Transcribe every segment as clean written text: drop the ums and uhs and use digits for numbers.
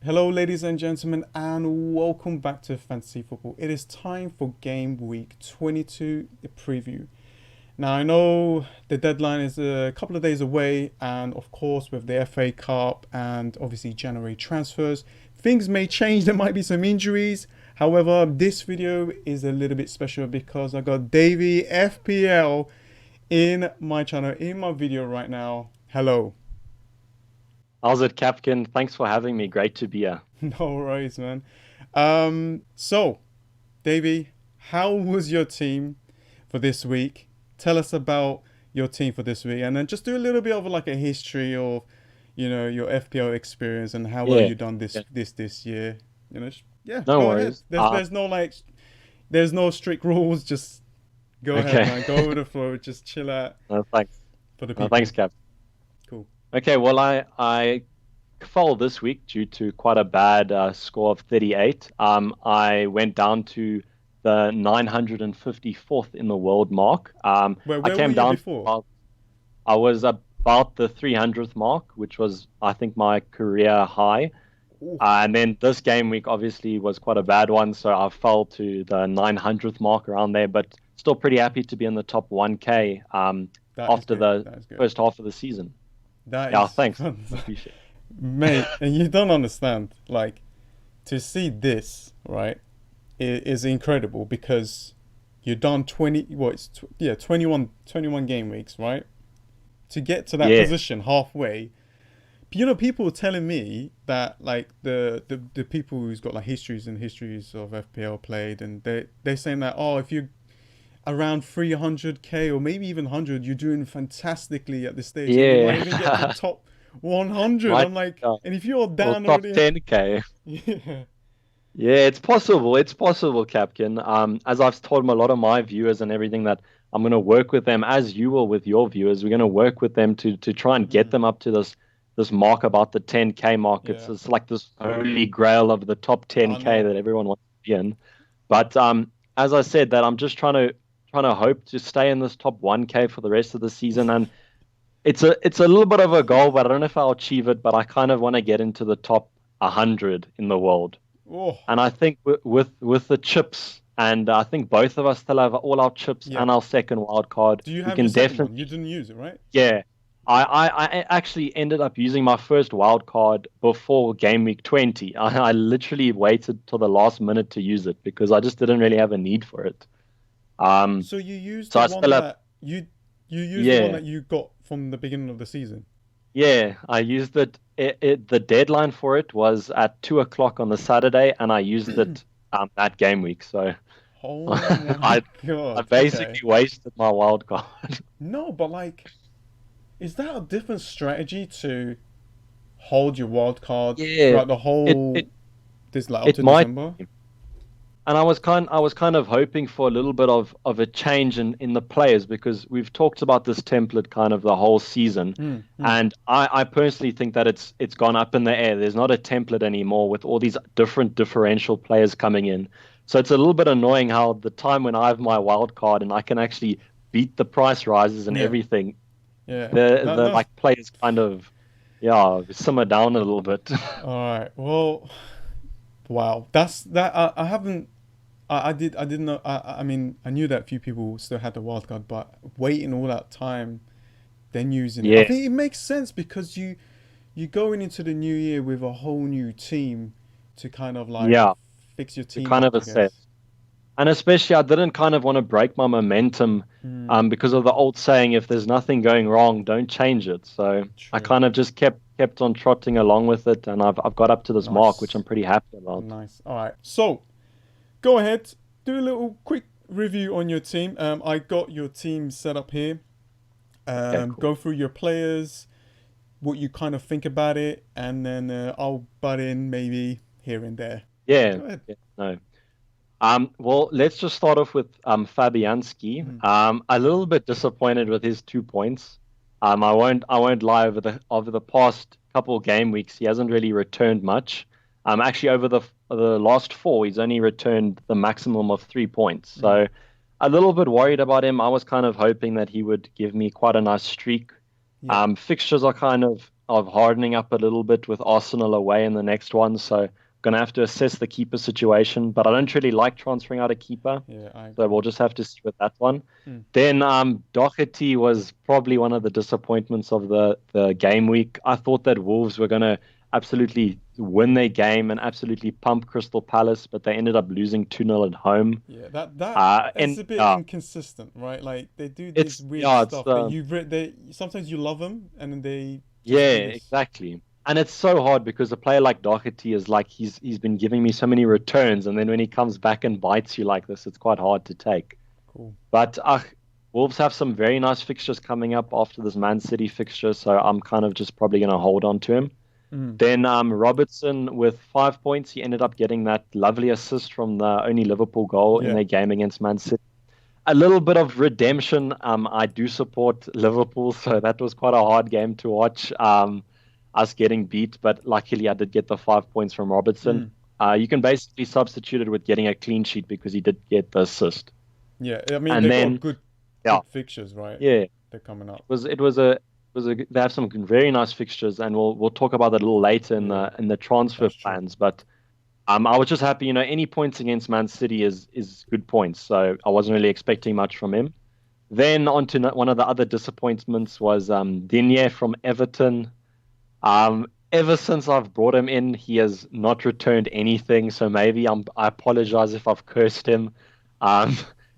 Hello, ladies and gentlemen, and welcome back to Fantasy Football. It is time for Game Week 22, the preview. Now, I know the deadline is a couple of days away, and of course, with the FA Cup and obviously January transfers, things may change. There might be some injuries. However, this video is a little bit special because I got Dayvy FPL in my channel, in my video right now. Hello. How's it, Capkin? Thanks for having me. Great to be here. No worries, man. So, Davey, how was your team for this week? Tell us about your team for this week, and then just do a little bit of like a history of, your FPL experience and how well Yeah, you done this yeah. this year. Yeah, No go ahead. worries. There's no strict rules. Just go ahead, Okay. man. Go with the flow. Just chill out Thanks. for the Thanks, people. Cap. Cool. Okay, well, I fell this week due to quite a bad score of 38. I went down to the 954th in the world mark. I Where were came you down. before? I was about the 300th mark, which was, I think, my career high. Ooh, And then this game week obviously was quite a bad one, so I fell to the 900th mark around there, but still pretty happy to be in the top 1K that is after good. the That is good. first half of the season. That Yeah, is thanks. fun. Appreciate Mate, and you don't understand. Like, to see this, right, is incredible because you've done 20, what, 21 game weeks, right? To get to it. that Yeah, position halfway, people were telling me that, like, the people who's got, like, histories of FPL played, and they're saying that, oh, if you're around 300k or maybe even 100, you're doing fantastically at this stage, and you might even get to yeah. top 100. Right. I'm like, and if you're Or down top already, 10K. yeah, Yeah, it's possible. It's possible, Capkin. As I've told a lot of my viewers and everything that I'm going to work with them as you will with your viewers. We're going to work with them to try and get mm, them up to this mark about the 10K mark. It's, yeah, it's like this holy grail of the top I 10K know. that everyone wants to be in. But as I said, that I'm just trying to hope to stay in this top 1K for the rest of the season. And it's a little bit of a goal, but I don't know if I'll achieve it. But I kind of want to get into the top 100 in the world. Oh, And I think with the chips, and I think both of us still have all our chips yeah. and our second wild card, Do you we have your can second one? You definitely, didn't use it, right? yeah. I actually ended up using my first wild card before game week 20. I literally waited till the last minute to use it because I just didn't really have a need for it. Um, So you used so the I one still have, that you used the one yeah, that you got from the beginning of the season. yeah. I used it. The deadline for it was at 2 o'clock on the Saturday, and I used it that game week. So. Oh my I God. Okay. basically wasted my wild card. No, but like, is that a different strategy to hold your wild card Yeah, throughout the it it whole this like up it to might, December? and I was kind of hoping for a little bit of a change in the players because we've talked about this template kind of the whole season, Mm, mm, and I personally think that it's gone up in the air. There's not a template anymore with all these different differential players coming in. So it's a little bit annoying how the time when I have my wild card and I can actually beat the price rises and yeah, everything, yeah. the That's like players kind of yeah simmer down a little bit. all right. Well, wow. That's that. I haven't. I didn't know. I mean, I knew that few people still had the wild card, but waiting all that time, then using it. I Yeah, think it makes sense because you going into the new year with a whole new team to kind of like yeah, fix your to team kind up, of I assess. guess. And especially, I didn't kind of want to break my momentum Hmm. because of the old saying, if there's nothing going wrong, don't change it. So I True. kind of just kept on trotting along with it, and I've got up to this mark, which I'm Nice. pretty happy about. Nice. All right. So go ahead, do a little quick review on your team. I got your team set up here. Okay, cool. Go through your players, what you kind of think about it, and then I'll butt in maybe here and there. Yeah, Go ahead. yeah, no. Well, let's just start off with Fabianski. Mm, A little bit disappointed with his 2 points. I won't lie, over the past couple game weeks, he hasn't really returned much. Actually, over the last four, he's only returned the maximum of 3 points. mm, So, a little bit worried about him. I was kind of hoping that he would give me quite a nice streak. yeah. Fixtures are kind of of hardening up a little bit with Arsenal away in the next one. So going to have to assess the keeper situation. But I don't really like transferring out a keeper. Yeah, I So agree. we'll just have to see with that one. Mm. Then Doherty was probably one of the disappointments of the game week. I thought that Wolves were going to absolutely win their game and absolutely pump Crystal Palace, but they ended up losing 2-0 at home. Yeah, that is And a bit inconsistent, right? Like they do this it's weird yeah, it's stuff that they sometimes you love them and then they just do yeah, this. exactly. And it's so hard because a player like Doherty is like he's been giving me so many returns, and then when he comes back and bites you like this, it's quite hard to take. Cool. But Wolves have some very nice fixtures coming up after this Man City fixture, so I'm kind of just probably going to hold on to him. Mm. Then Robertson with 5 points, he ended up getting that lovely assist from the only Liverpool goal in Yeah. their game against Man City. A little bit of redemption. I do support Liverpool, so that was quite a hard game to watch. Us getting beat, but luckily I did get the 5 points from Robertson. Mm. You can basically substitute it with getting a clean sheet because he did get the assist. Yeah, I mean And they got then yeah, good fixtures, right? yeah, They're coming up. it was a they have some very nice fixtures, and we'll talk about that a little later in Yeah, the transfer that's true. plans. But I was just happy, any points against Man City is good points, so I wasn't really expecting much from him. Then on to one of the other disappointments was Digne from Everton. Ever since I've brought him in, he has not returned anything. So maybe I apologize if I've cursed him. Um,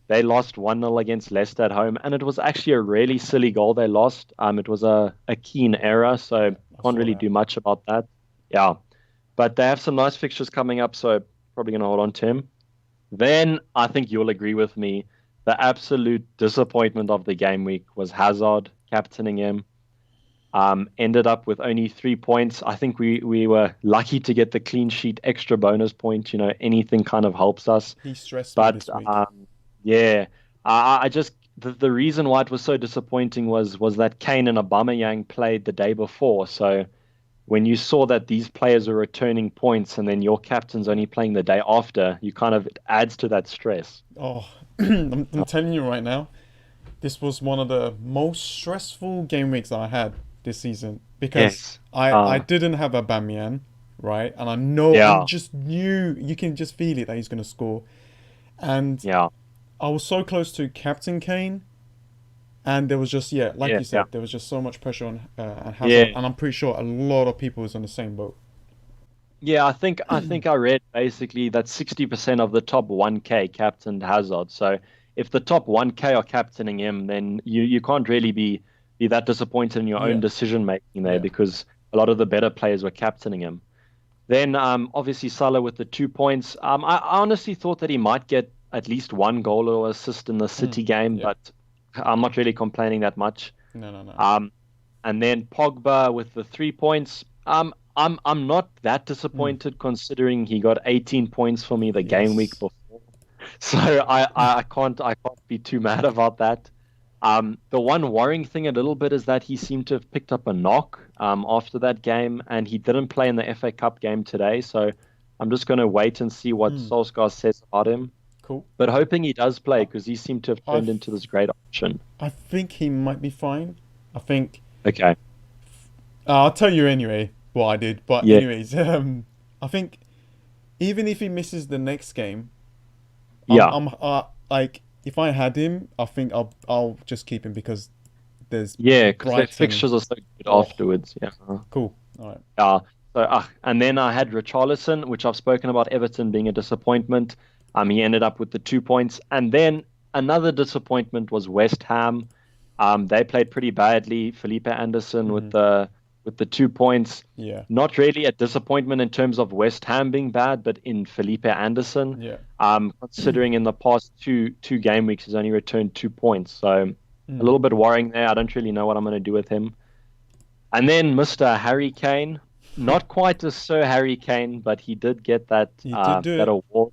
they lost 1-0 against Leicester at home, and it was actually a really silly goal they lost. It was a keen error, so Yeah, I can't saw really that. do much about that. Yeah, but they have some nice fixtures coming up, so probably going to hold on to him. Then I think you'll agree with me. The absolute disappointment of the game week was Hazard captaining him. Ended up with only 3 points. I think we were lucky to get the clean sheet extra bonus point. Anything kind of helps us. He stressed me But this week. yeah, I just the reason why it was so disappointing was that Kane and Aubameyang played the day before. So when you saw that these players are returning points and then your captain's only playing the day after, you kind of it adds to that stress. Oh, I'm telling you right now, this was one of the most stressful game weeks I had this season because Yes. I didn't have a Bamian, right? And I Yeah. just knew you can just feel it that he's gonna score. And Yeah. I was so close to Captain Kane, and there was just like Yeah. you Yeah. said, there was just so much pressure on Hazard, Yeah. and I'm pretty sure a lot of people was on the same boat. Yeah, I think I read basically that 60% of the top 1K captained Hazard. So if the top 1K are captaining him, then you can't really be that disappointed in your own Yeah, decision making there yeah. because a lot of the better players were captaining him. Then obviously Salah with the 2 points. I honestly thought that he might get at least one goal or assist in the Mm, City game, yeah. but I'm not really complaining that much. No, no, no. Um, and then Pogba with the 3 points. I'm not that Mm, disappointed considering he got 18 points for me the game week yes. before. So I can't be too mad about that. The one worrying thing a little bit is that he seemed to have picked up a knock after that game, and he didn't play in the FA Cup game today. So I'm just going to wait and see what Mm, Solskjaer says about him. cool. But hoping he does play I, because he seemed to have I, turned f- into this great option. I think he might be fine. I think Okay. I'll tell you anyway what I did. But Yeah. anyways, I think even if he misses the next game, Yeah. I'm like if I had him, I think I'll just keep him because there's Yeah, because their Brighton. fixtures are so good Oh, afterwards. Yeah. cool. All right. Yeah. So, and then I had Richarlison, which I've spoken about Everton being a disappointment. He ended up with the 2 points. And then another disappointment was West Ham. They played pretty badly. Felipe Anderson Hmm. with the 2 points. Yeah. Not really a disappointment in terms of West Ham being bad, but in Felipe Anderson, Yeah. considering in the past two game weeks he's only returned 2 points. So a Mm. little bit worrying there. I don't really know what I'm going to do with him. And then Mr. Harry Kane, not quite as Sir Harry Kane, but he did get that He did do that it. award.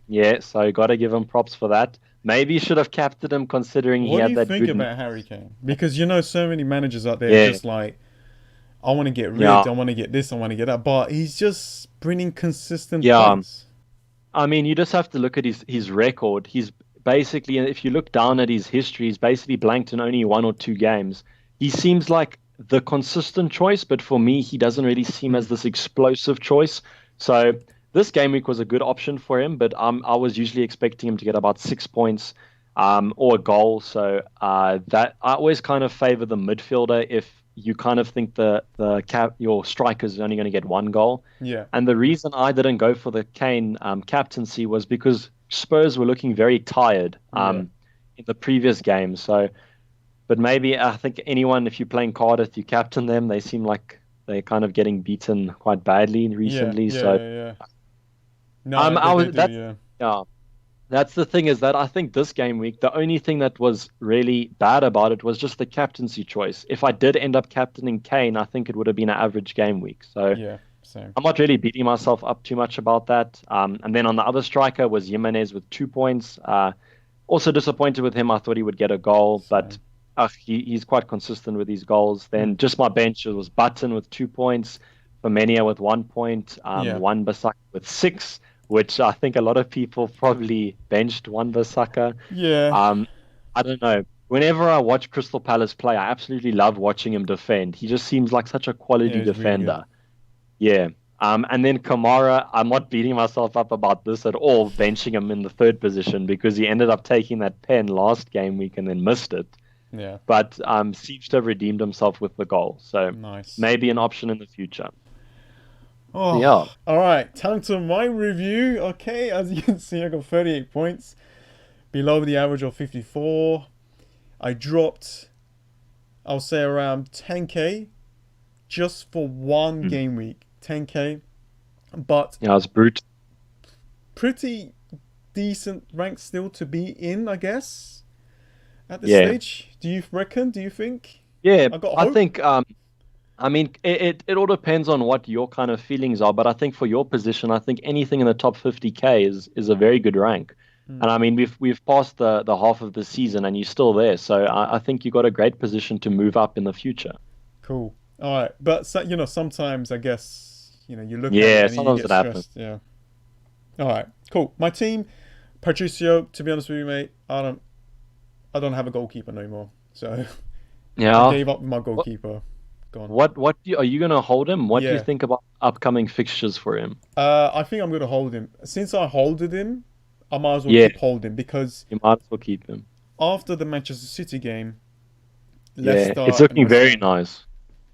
Yeah, so got to give him props for that. Maybe you should have captained him considering he What do had you that think good. about Harry Kane? Because so many managers out there Yeah, just like I want to get yeah, rid, I want to get this, I want to get that, but he's just bringing consistent yeah. points. I mean, you just have to look at his record. He's basically, if you look down at his history, he's basically blanked in only one or two games. He seems like the consistent choice, but for me, he doesn't really seem as this explosive choice. So this game week was a good option for him, but I was usually expecting him to get about 6 points or a goal. So that I always kind of favor the midfielder if you kind of think your striker is only going to get one goal. Yeah. And the reason I didn't go for the Kane captaincy was because Spurs were looking very tired Yeah. in the previous game. So, but maybe I think anyone, if you're playing Cardiff, you captain them. They seem like they're kind of getting beaten quite badly Yeah. recently. Yeah. So, Yeah. Yeah. No, I they was do. that's Yeah. yeah. That's the thing is that I think this game week, the only thing that was really bad about it was just the captaincy choice. If I did end up captaining Kane, I think it would have been an average game week. So Yeah. Same. I'm not really beating myself up too much about that. And then on the other striker was Jimenez with 2 points. Also disappointed with him. I thought he would get a goal, but Same. he's quite consistent with his goals. Then Mm. just my bench was Button with 2 points, Femenia with 1 point, Yeah. Wan Bissaka with 6, which I think a lot of people probably benched Wan Bissaka. Yeah. I don't know. Whenever I watch Crystal Palace play, I absolutely love watching him defend. He just seems like such a Yeah. quality It's really good. defender. Yeah. And then Kamara, I'm not beating myself up about this at all, benching him in the third position because he ended up taking that pen last game week and then missed it. Yeah. But seems to have redeemed himself with the goal. So Nice. maybe an option in the future. Oh, Yeah. all right. Time to my review. Okay, as you can see, I got 38 points, below the average of 54. I dropped, I'll say around 10k just for one Hmm. game week. 10k, but Yeah, it's brute. pretty decent rank still to be in, I guess, at this Yeah. stage. Do you reckon? Do you think? Yeah. I got I hope. think I mean it all depends on what your kind of feelings are, but I think for your position, I think anything in the top 50k is a very good rank. Hmm. And I mean we've passed the half of the season and you're still there. So I think you got a great position to move up in the future. Cool. All right, but sometimes I guess you look at it Yeah, and you sometimes get it happens. stressed. Yeah. All right, cool. My team, Patricio. To be honest with you, mate, I don't have a goalkeeper no more. So I Yeah. gave up my What goalkeeper. Gone. are you gonna hold him? What do you Yeah. think about upcoming fixtures for him? I think I'm gonna hold him. Since I holded him, I might as well Yeah, keep holding because you might as well keep him. after the Manchester City game, Yeah, it's Leicester and looking West very Ham, nice.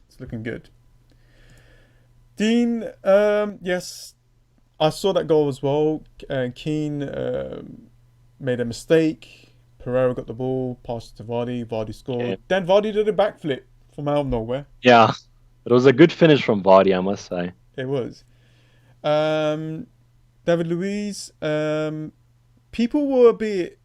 it's looking good. Dean, yes, I saw that goal as well. Keane made a mistake. Pereira got the ball, passed to Vardy. Vardy Yeah. scored. Then Vardy did a backflip from out of nowhere. Yeah. It was a good finish from Vardy, I must say. It was. Um, David Luiz. People were a bit.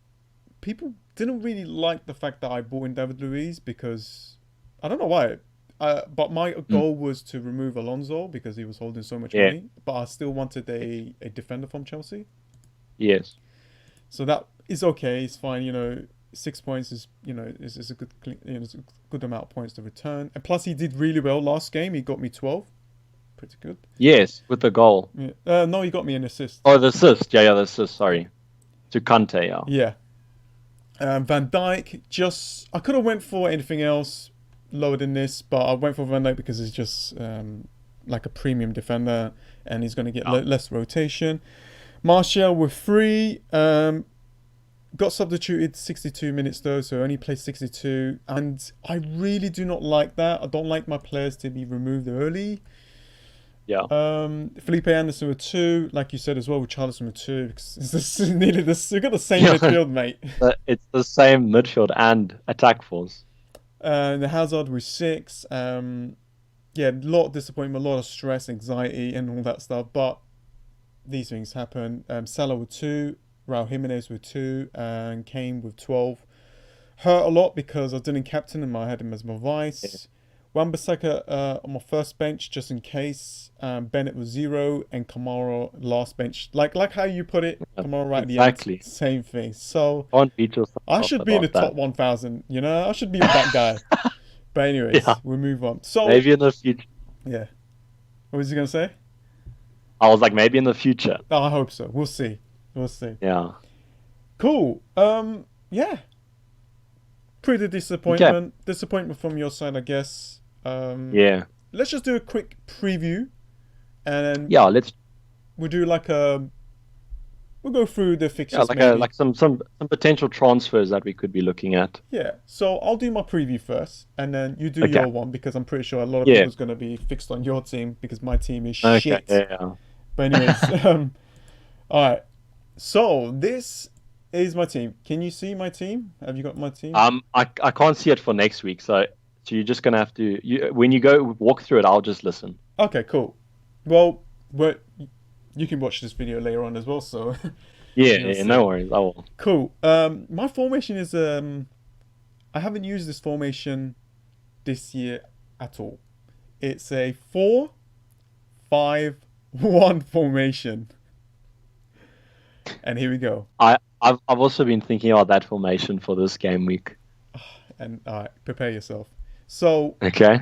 People didn't really like the fact that I bought in David Luiz because I don't know why. But my Mm. goal was to remove Alonso because he was holding so much Yeah. money. But I still wanted a defender from Chelsea. Yes. So that is okay. It's fine. 6 points is a good it's a good amount of points to return. And plus, he did really well last game. He got me 12. Pretty good. Yes, with the goal. Yeah. No, he got me an assist. Oh, the assist. Yeah, the assist. Sorry. To Kante, yeah. Yeah. Van Dijk. I could have went for anything else lower than this, but I went for Van Dijk because he's just like a premium defender, and he's going to get Yeah. less rotation. Martial with 3. Got substituted 62 minutes though, so only played 62. And I really do not like that. I don't like my players to be removed early. Yeah. Felipe Anderson with 2, like you said as well, with Charleston with 2. It's nearly this. We've got the same Yeah. midfield, mate. It's the same midfield and attack force. The Hazard with 6. Yeah, a lot of disappointment, a lot of stress, anxiety, and all that stuff. But these things happen. Salah with 2, Raul Jimenez with 2, and Kane with 12. Hurt a lot because I didn't captain him. I had him as my vice. Wan-Bissaka on my first bench just in case. Bennett was 0, and Kamara last bench. Like how you put it, Kamara right Exactly. at the end. Same thing. So Can't beat yourself I up should be in the about top 1,000. I should be that guy. But anyways, Yeah. we'll move on. that. So Maybe in the future. yeah, what was he gonna say? I was like, maybe in the future. Oh, I hope so. We'll see. We'll see. Yeah. Cool. Yeah. Pretty disappointment. Disappointment from your side, I guess. Yeah. Let's just do a quick preview, and then Yeah, let's we'll do like a we'll go through the yeah, fixtures maybe. like some potential transfers that we could be looking at. Yeah. So I'll do my preview first, and then you do Okay. your one because I'm pretty sure a lot of Yeah. people's gonna be fixed on your team because my team is Okay. shit. Yeah. But anyways, all right. So this is my team. Can you see my team? Have you got my team? I can't see it for next week, so you're just gonna have to when you go walk through it, I'll just listen. Okay, cool. Well, you can watch this video later on as well, so Yeah, you'll yeah, see. no worries. I will. Cool. My formation is I haven't used this formation this year at all. It's a 4-5-1 formation. And here we go. I've also been thinking about that formation for this game week. And prepare yourself. So Okay.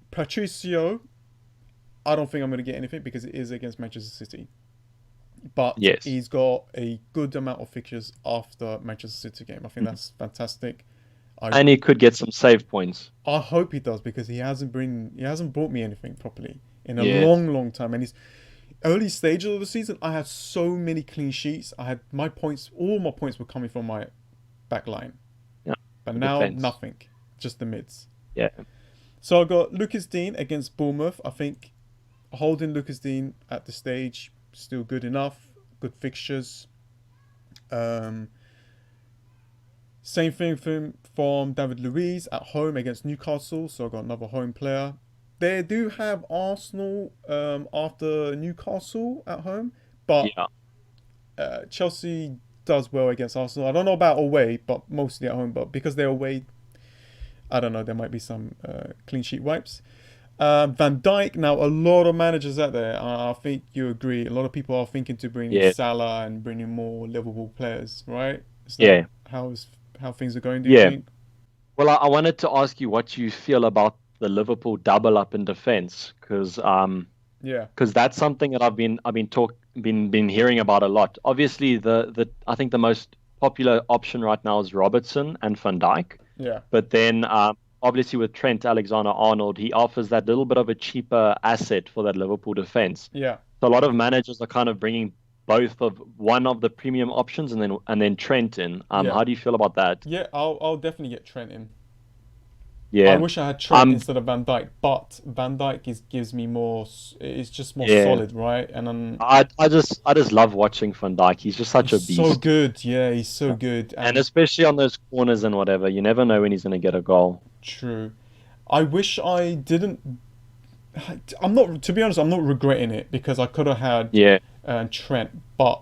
Patricio, I don't think I'm going to get anything because it is against Manchester City. But Yes. he's got a good amount of fixtures after Manchester City game. I think that's fantastic. And he could get some save points. I hope he does because he hasn't brought me anything properly in a Yes. long time. And he's early stages of the season, I had so many clean sheets. I had all my points were coming from my back line. Yeah. But now Defense. nothing, just the mids. Yeah. So I got Lucas Dean against Bournemouth. I think holding Lucas Dean at the stage still good enough. Good fixtures. Same thing from David Luiz at home against Newcastle. So I got another home player. They do have Arsenal after Newcastle at home, but Yeah. Chelsea does well against Arsenal. I don't know about away, but mostly at home. But because they're away, I don't know. There might be some clean sheet wipes. Van Dijk. Now, a lot of managers out there. I think you agree. A lot of people are thinking to bring in Salah and bring in more Liverpool players, right? Is that how things are going? Do you think? Well, I wanted to ask you what you feel about the Liverpool double up in defense, because that's something that I've been hearing about a lot. Obviously, I think the most popular option right now is Robertson and Van Dijk. Yeah. But then obviously with Trent Alexander-Arnold, he offers that little bit of a cheaper asset for that Liverpool defense. Yeah. So a lot of managers are kind of bringing one of the premium options and then Trent in. How do you feel about that? Yeah, I'll definitely get Trent in. Yeah. I wish I had Trent instead of Van Dijk, but Van Dijk gives me more. It's just more solid, right? And I just love watching Van Dijk. He's just such a beast. So good, yeah, he's so good, and especially on those corners and whatever, you never know when he's going to get a goal. True. I wish I didn't. I'm not. To be honest, I'm not regretting it because I could have had Trent, but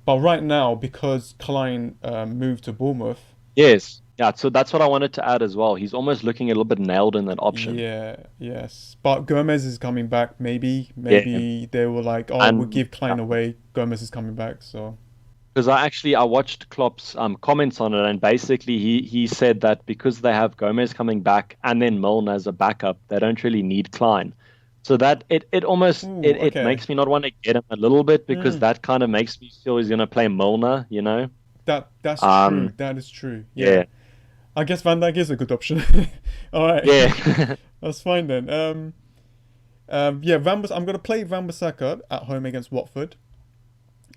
right now because Klein moved to Bournemouth. Yes. Yeah, so that's what I wanted to add as well. He's almost looking a little bit nailed in that option. Yeah, yes. But Gomez is coming back, maybe. Maybe they were like, we'll give Klein away. Gomez is coming back, so. Because I watched Klopp's comments on it, and basically he said that because they have Gomez coming back and then Milner as a backup, they don't really need Klein. So that it makes me not want to get him a little bit because that kind of makes me feel he's going to play Milner, you know? That's true. That is true. Yeah. I guess Van Dijk is a good option. All right. Yeah. That's fine then. I'm going to play Wan-Bissaka at home against Watford.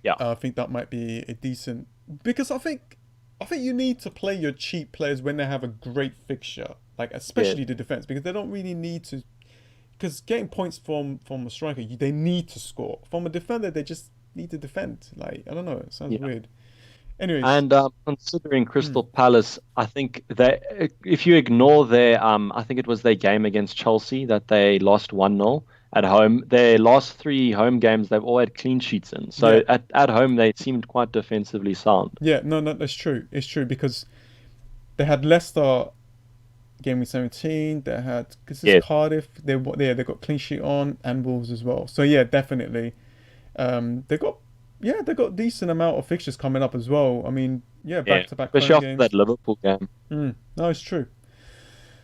Yeah. I think that might be a decent because I think you need to play your cheap players when they have a great fixture, like especially the defense, because they don't really need to. Because getting points from a striker, they need to score. From a defender, they just need to defend. Like I don't know, it sounds weird. Anyways. And considering Crystal Palace, I think that if you ignore their, I think it was their game against Chelsea that they lost 1-0 at home. Their last 3 home games, they've all had clean sheets in. So at home, they seemed quite defensively sound. Yeah, no, that's true. It's true because they had Leicester game week 17. They had Cardiff. They got clean sheet on and Wolves as well. So yeah, definitely, they got decent amount of fixtures coming up as well. I mean, back to back. Especially after that Liverpool game. No, it's true.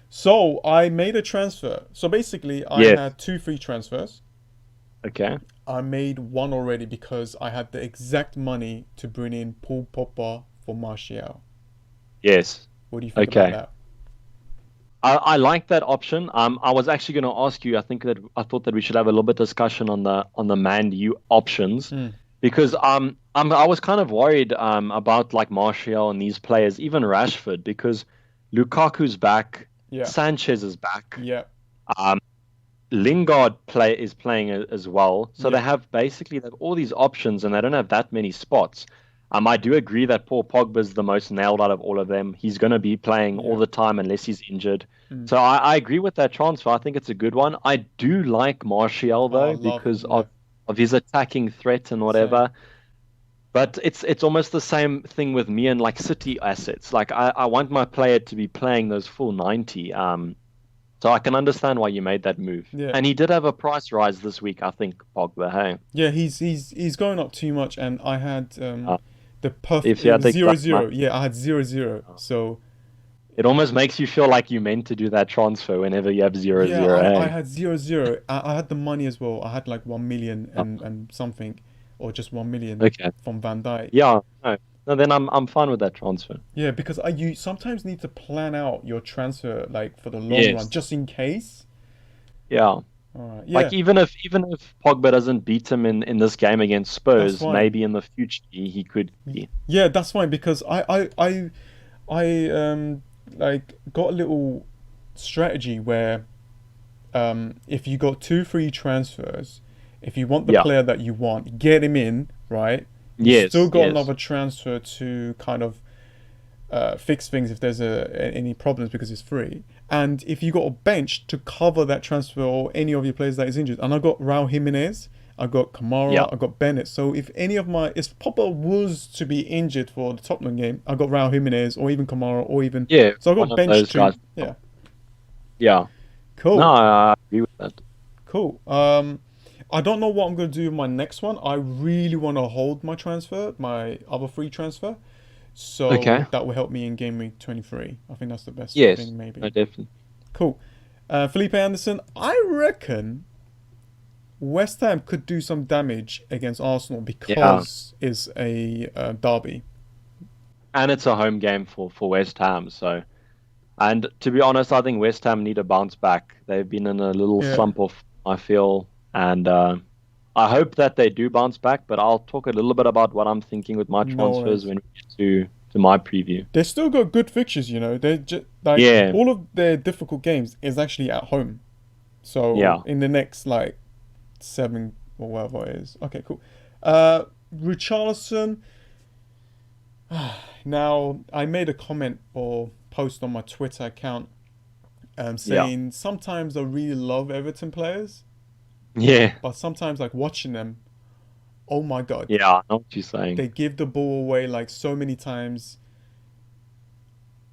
So I made a transfer. So basically, I had 2 free transfers. Okay. I made one already because I had the exact money to bring in Paul Pogba for Martial. Yes. What do you think about that? I like that option. I was actually going to ask you. I thought that we should have a little bit discussion on the Man U options Hmm. because I was kind of worried about like Martial and these players, even Rashford, because Lukaku's back, Yeah. Sanchez is back, Yeah. um, Lingard is playing as well. So they Yeah. have basically like all these options, and they don't have that many spots. I do agree that Paul Pogba's the most nailed out of all of them. He's going to be playing all Yeah. the time unless he's injured. Mm. So I agree with that transfer. I think it's a good one. I do like Martial Oh, I though love because him. Yeah. of his attacking threat and Same. whatever. But it's almost the same thing with me and like City assets. Like I want my player to be playing those full 90. So I can understand why you made that move. Yeah. And he did have a price rise this week, I think, Pogba. Hey, Yeah. He's going up too much, and I had uh, the puff. if you It had was the zero exact zero. money, Yeah, I had 0-0. So it almost makes you feel like you meant to do that transfer whenever you have zero yeah, zero. I Hey, had 0-0. I had the money as well. I had like 1 million oh, and something, or just 1 million okay, from Van Dijk. yeah, no, no, then I'm fine with that transfer. Yeah, because you sometimes need to plan out your transfer like for the long run, Yes, just in case. yeah. All right. Like Yeah, even if Pogba doesn't beat him in this game against that's Spurs, fine. maybe in the future he could be. Yeah, that's fine because I like got a little strategy where if you got two free transfers, if you want the Yeah. player that you want, get him in, right? You still Yes. got Yes. another transfer to kind of fix things if there's any problems because it's free. And if you got a bench to cover that transfer or any of your players that is injured, and I got Raul Jimenez, I got Yeah. Kamara, I got Bennett. So if Popper was to be injured for the Tottenham game, I got Raul Jimenez or even Kamara or even Yeah. so I One got of bench those two. guys. Yeah, Yeah. No, cool, I agree with that. cool. I don't know what I'm gonna do with my next one. I really want to hold my transfer, my other free transfer. So Okay. that will help me in game week 23. I think that's the best Yes. thing, maybe. No, definitely. Cool. Felipe Anderson, I reckon West Ham could do some damage against Arsenal Yeah. because it's a derby. And it's a home game for West Ham, so. And to be honest, I think West Ham need a bounce back. They've been in a little Yeah. slump of, I feel, and I hope that they do bounce back. But I'll talk a little bit about what I'm thinking with my No transfers worries. when we get to my preview. They still got good fixtures, you know. They just like Yeah, all of their difficult games is actually at home. So yeah, in the next like 7 or whatever it is. Okay, cool. Richarlison. Now I made a comment or post on my Twitter account yeah, saying sometimes I really love Everton players, yeah, but sometimes like watching them, oh my god, yeah. I know what you're saying. they give the ball away like so many times.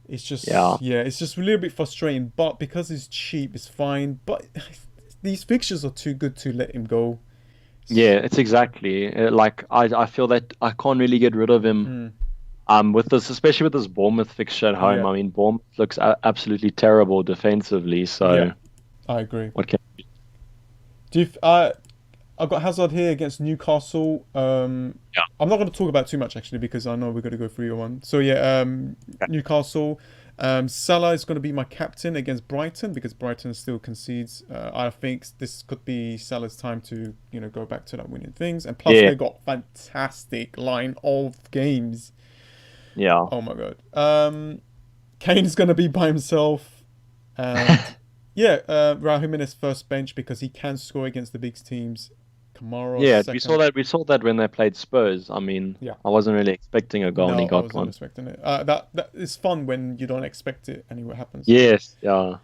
It's Yeah, just yeah, it's just a little bit frustrating. But because it's cheap, it's fine. But these fixtures are too good to let him go. yeah. It's exactly like I feel that I can't really get rid of him. Mm, With this, especially with this Bournemouth fixture at home. yeah, I mean, Bournemouth looks absolutely terrible defensively. yeah, So I agree. what can? Do you, I've got Hazard here against Newcastle. Yeah. I'm not going to talk about too much actually because I know we're going to go 3-1. So yeah, Newcastle. Salah is going to be my captain against Brighton because Brighton still concedes. I think this could be Salah's time to go back to that winning things. And plus Yeah, they got fantastic line of games. yeah. Oh my god. Kane's going to be by himself. And yeah, Raul Jimenez first bench because he can score against the big teams. Kamara Yeah, we saw second. that. We saw that when they played Spurs. I mean, Yeah. I wasn't really expecting a goal, and he No, I got wasn't one. expecting it. That is fun when you don't expect it and what happens. Yes, yeah.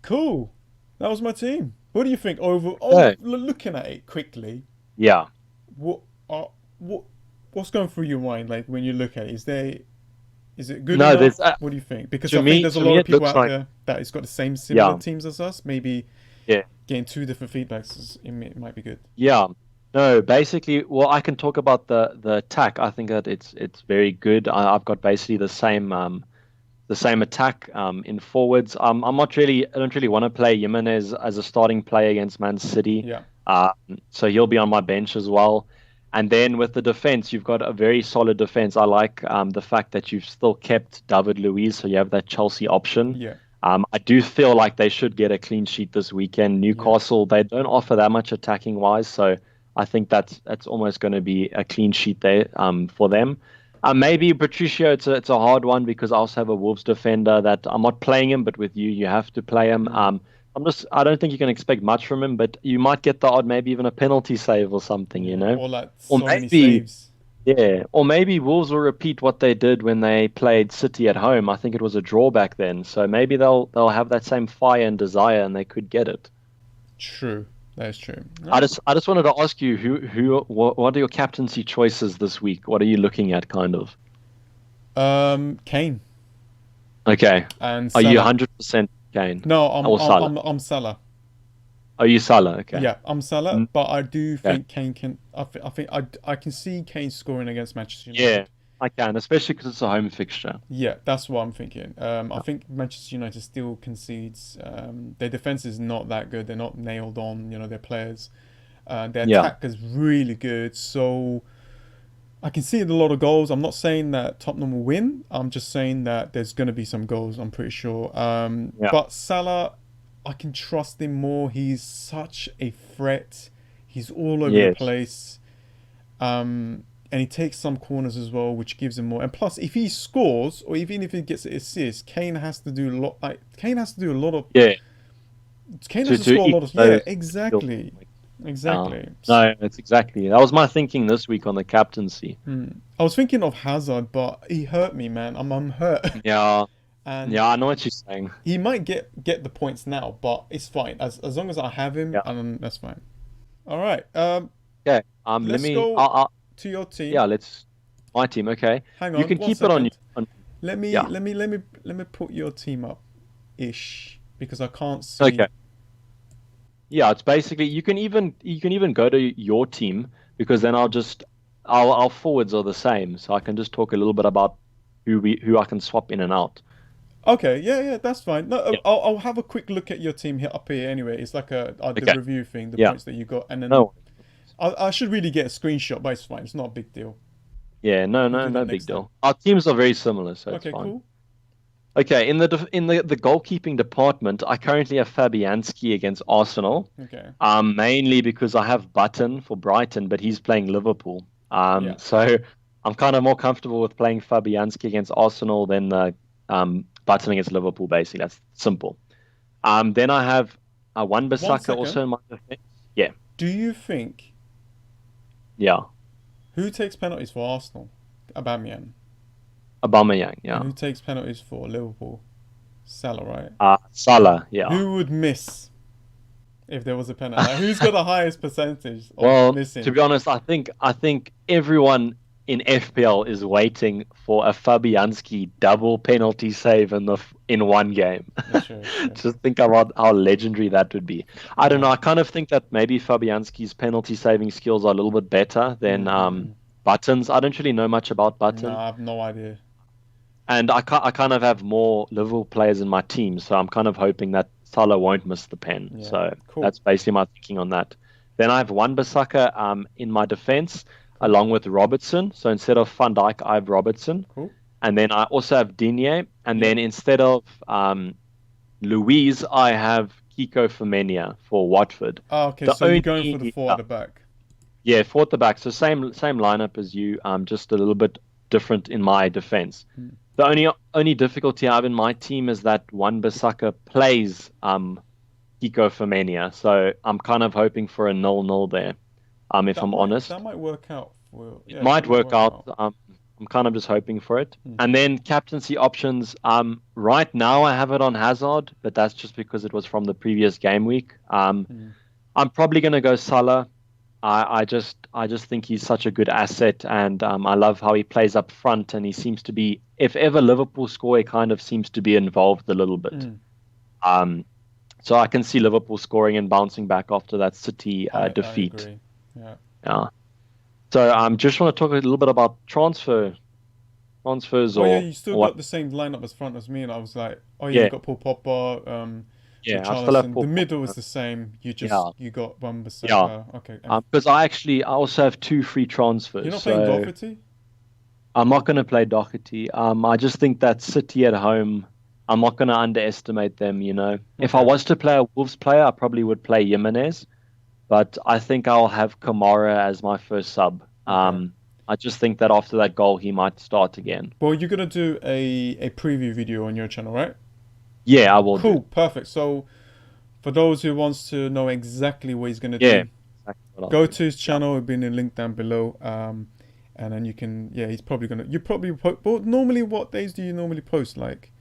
Cool. That was my team. What do you think over? Oh, Hey, looking at it quickly, yeah. what what what's going through your mind like when you look at it? Is it good No, enough? there's What do you think? Because to I think me, there's a to lot me, of it people looks out like there that it's got the same similar yeah, teams as us. Maybe yeah, getting two different feedbacks it might be good. yeah. No, basically, well, I can talk about the attack. I think that it's very good. I've got basically the same attack in forwards. I don't really want to play Jimenez as a starting player against Man City. Yeah. Um, so he'll be on my bench as well. And then with the defense, you've got a very solid defense. I like the fact that you've still kept David Luiz, so you have that Chelsea option. Yeah. I do feel like they should get a clean sheet this weekend. Yeah. Newcastle, they don't offer that much attacking wise, so I think that's almost going to be a clean sheet there for them. Maybe Patricio, it's a hard one because I also have a Wolves defender that I'm not playing him, but with you, you have to play him. I don't think you can expect much from him, but you might get the odd, maybe even a penalty save or something, Yeah. Or like or so many maybe. saves. Yeah, or maybe Wolves will repeat what they did when they played City at home. I think it was a drawback then, so maybe they'll have that same fire and desire, and they could get it. True. That is true. I just wanted to ask you what are your captaincy choices this week? What are you looking at, kind of? Kane Okay, and are you Salah. 100% Kane No, or Salah? I'm Salah. Are you Salah? Okay. Yeah, I'm Salah, Mm, but I do okay. think Kane can. I think I can see Kane scoring against Manchester Yeah, United. I can, especially because it's a home fixture. Yeah, that's what I'm thinking. I think Manchester United still concedes. Their defense is not that good. They're not nailed on. Their players. Their Yeah, attack is really good. So I can see a lot of goals. I'm not saying that Tottenham will win. I'm just saying that there's going to be some goals. I'm pretty sure. yeah, But Salah, I can trust him more. He's such a threat. He's all over the yes, place. And he takes some corners as well, which gives him more. And plus, if he scores, or even if he gets an assist, Kane has to do a lot. Like Kane has to do a lot of. yeah. Kane has To to to score a lot eat of. Yeah, those skills. exactly, Yeah. exactly. No, that's exactly. That was my thinking this week on the captaincy. I was thinking of Hazard, but he hurt me, man. I'm hurt, Yeah, and yeah, I know what you're saying. he might get the points now, but it's fine as long as I have him, Yeah. and that's fine. All right. Okay. Let Let's me. go to your Yeah. team. Let's. My team. Okay. Hang You on can one keep it on. second. Let me Yeah. let me let me let me put your team up, ish, because I can't Okay. see. Yeah. It's basically you can even go to your team because then our forwards are the same, so I can just talk a little bit about who I can swap in and out. Okay, yeah, that's fine. No, Yeah. I'll have a quick look at your team here up here anyway. It's like the Okay. review thing, the Yeah. points that you got, and then No. I should really get a screenshot, but it's fine. It's not a big deal. Yeah. No. We'll No. do No that big next time. deal. Our teams are very similar, so it's Okay, fine. cool. Okay, in the goalkeeping department, I currently have Fabianski against Arsenal. Okay, Mainly because I have Button for Brighton, but he's playing Liverpool. yeah. So I'm kind of more comfortable with playing Fabianski against Arsenal than Button against Liverpool. Basically, that's simple. Then I have One Wan-Bissaka also second. in my defense. Yeah, Do you think yeah, who takes penalties for Arsenal? Aubameyang. Aubameyang. And Yeah, who takes penalties for Liverpool? Salah, right? Salah. Yeah. Who would miss if there was a penalty? Like, who's got the highest percentage of Well, to missing? be honest, I think everyone in FPL is waiting for a Fabianski double penalty save in one game. Yeah, sure. Just think about how legendary that would be. I don't know. Yeah. I kind of think that maybe Fabianski's penalty saving skills are a little bit better than Mm-mm. Buttons. I don't really know much about No, Button, I have no idea. and I kind of have more Liverpool players in my team, so I'm kind of hoping that Salah won't miss the pen. Yeah, So cool. that's basically my thinking on that. Then I have Wan-Bissaka in my defense, Cool. along with Robertson. So instead of Van Dijk, I have Robertson. Cool. And then I also have Digne. And Yeah. then instead of Louise, I have Kiko Femenia for Watford. Oh, okay, The so you're going for the only four at the back. yeah, four at the back. So same lineup as you, just a little bit different in my defense. Hmm. The only difficulty I have in my team is that Wan-Bissaka plays Kiko Femenia. So I'm kind of hoping for a 0-0 there. If I'm honest. That might work out. Well, It yeah, might that might work out. I'm kind of just hoping for it. Hmm. And then captaincy options. Right now I have it on Hazard, but that's just because it was from the previous game week. Hmm. I'm probably going to go Salah. I just think he's such a good asset, and I love how he plays up front. And he seems to be, if ever Liverpool score, he kind of seems to be involved a little bit. Hmm. So I can see Liverpool scoring and bouncing back after that City I defeat. agree. Yeah. Yeah. So just want to talk a little bit about transfers Oh yeah, or you still what? got the same lineup as front as me, and I was like, oh yeah, you Yeah, got Paul Pogba, yeah. I still have Richarlison. The Paul middle is Pogba. the same. Yeah, You got yeah. Wan-Bissaka. Okay, and Because I also have two free you're transfers, not playing so Doherty? I'm not going to play Doherty. I just think that City at home. I'm not going to underestimate them, you know. If I Okay. was to play a Wolves player, I probably would play Jimenez, but I think I'll have Kamara as my first sub. Okay. I just think that after that goal, he might start again. Well, you're gonna do a preview video on your channel, right? Yeah, I will do. Cool. Perfect. So for those who wants to know exactly what he's gonna Yeah, do, exactly what I'll go do. to his Yeah. channel. It'll be in the link down below. And then you can. Yeah, he's probably gonna. You probably. Well, normally, what days do you normally post? Like.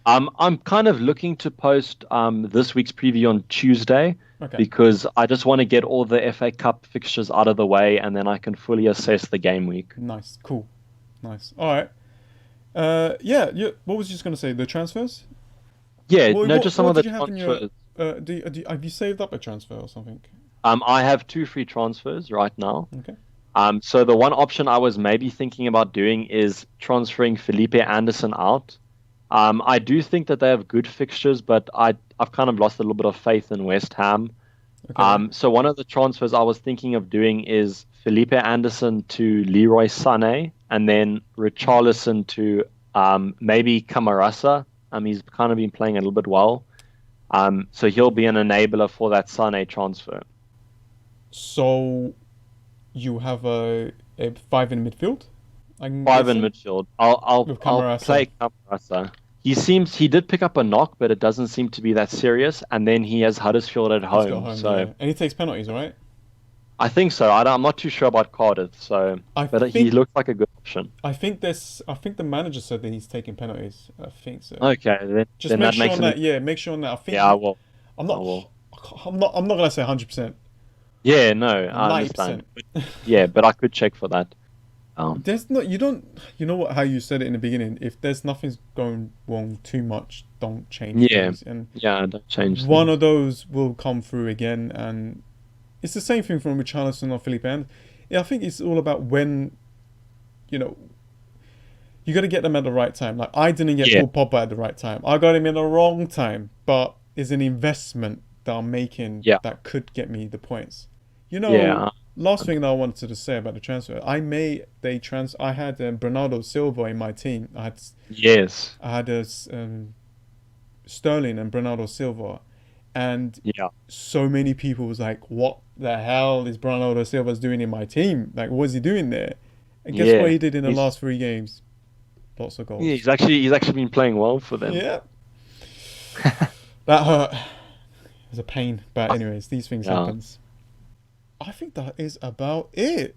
I'm kind of looking to post this week's preview on Tuesday Okay. because I just want to get all the FA Cup fixtures out of the way and then I can fully assess the game week. Nice. Cool. Nice. All right. Yeah. You, what was you just gonna say? The transfers? Yeah, What no, what, just some what of the did you have in your? transfers. Have you saved up a transfer or something? I have two free transfers right now. Okay. So the one option I was maybe thinking about doing is transferring Felipe Anderson out. I do think that they have good fixtures, but I've kind of lost a little bit of faith in West Ham. Okay. So one of the transfers I was thinking of doing is Felipe Anderson to Leroy Sané, and then Richarlison to maybe Camarasa. He's kind of been playing a little bit well. So he'll be an enabler for that Sané transfer. So you have a five in midfield, I'm Five in guessing, midfield. I'll with play Camarasa. He did pick up a knock, but it doesn't seem to be that serious. And then he has Huddersfield at He's got home, home, so yeah, and he takes penalties, all right? I think so. I'm not too sure about Cardiff, so I but he think looks like a good option. I think the manager said that he's taking penalties. I think so. Okay, Just then make that sure makes on him. that. Yeah, make sure on that. I think Yeah, I will. I'm I not. will. I'm not gonna say 100%. Yeah, no, I understand. 90%. Yeah, but I could check for that. There's not. You don't. You know what? How you said it in the beginning. If there's nothing's going wrong too much, don't change Yeah, things. And yeah, don't change one things. of those will come through again, and it's the same thing from Richarlison or Philippe. And yeah, I think it's all about when, you know, you got to get them at the right time. Like I didn't get Yeah, Paul Pogba at the right time. I got him in the wrong time, but it's an investment that I'm making yeah, that could get me the points. You yeah. know, last thing that I wanted to say about the transfer, I had Bernardo Silva in my team. Yes, I had Sterling and Bernardo Silva, and yeah, so many people was like, "What the hell is Bernardo Silva's doing in my team? Like, what's he doing there?" And guess what yeah. he did in the He's last three games? Lots of yeah, goals. he's actually been playing well for them. Yeah, that hurt. It was a pain, but anyways, these things Yeah. happens. I think that is about it.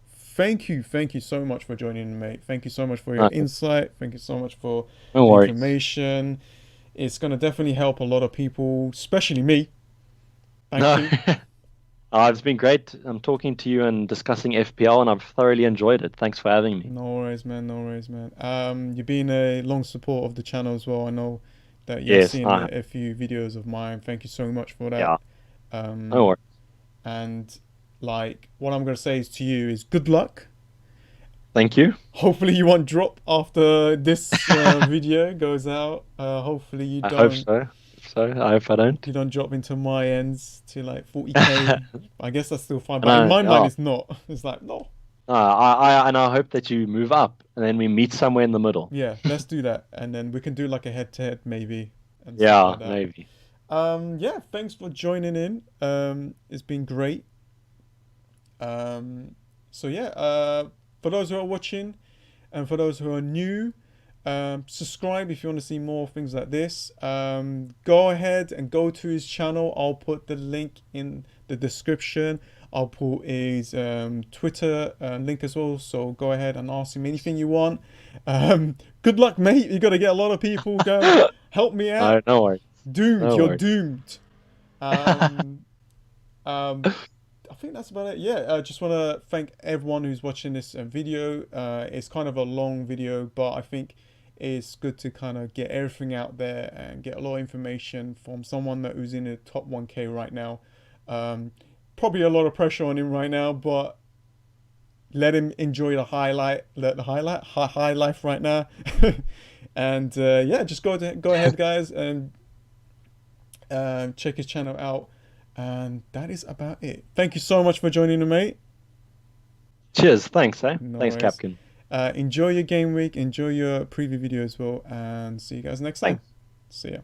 Thank you so much for joining, mate. Thank you so much for your No, insight. Thank you so much for no the worries. information. It's gonna definitely help a lot of people, especially me. Thank No, you. it's been great. I'm talking to you and discussing FPL, and I've thoroughly enjoyed it. Thanks for having me. No worries, man. No worries, man. You've been a long support of the channel as well. I know that you've Yes, seen a few videos of mine. Thank you so much for that. yeah, no Um, worries. and like, what I'm gonna say is to you is good luck. Thank you. Hopefully you won't drop after this video goes out. Hopefully I hope so. I hope I don't. you don't drop into my ends to like 40k. I guess that's still fine, but in No, my mind yeah. it's not. It's like no. I hope that you move up and then we meet somewhere in the middle. Yeah, let's do that, and then we can do like a head-to-head maybe and stuff Yeah, like that. maybe. Yeah, thanks for joining in. It's been great. So yeah, for those who are watching and for those who are new, subscribe if you want to see more things like this. Go ahead and go to his channel. I'll put the link in the description. I'll put his Twitter link as well. So go ahead and ask him anything you want. Good luck, mate. You got to get a lot of people going. Help me out. No, no worries. Doomed. No You're worries. doomed. Um, I think that's about it. Yeah, I just want to thank everyone who's watching this video. It's kind of a long video, but I think it's good to kind of get everything out there and get a lot of information from someone that who's in the top 1K right now. Probably a lot of pressure on him right now, but let him enjoy the high life right now. And yeah, just go ahead, guys, and check his channel out. And that is about it. Thank you so much for joining me, mate. Cheers. Thanks, eh? No Thanks, worries. Capkin. Enjoy your game week, enjoy your preview video as well, and see you guys next time. Thanks. See ya.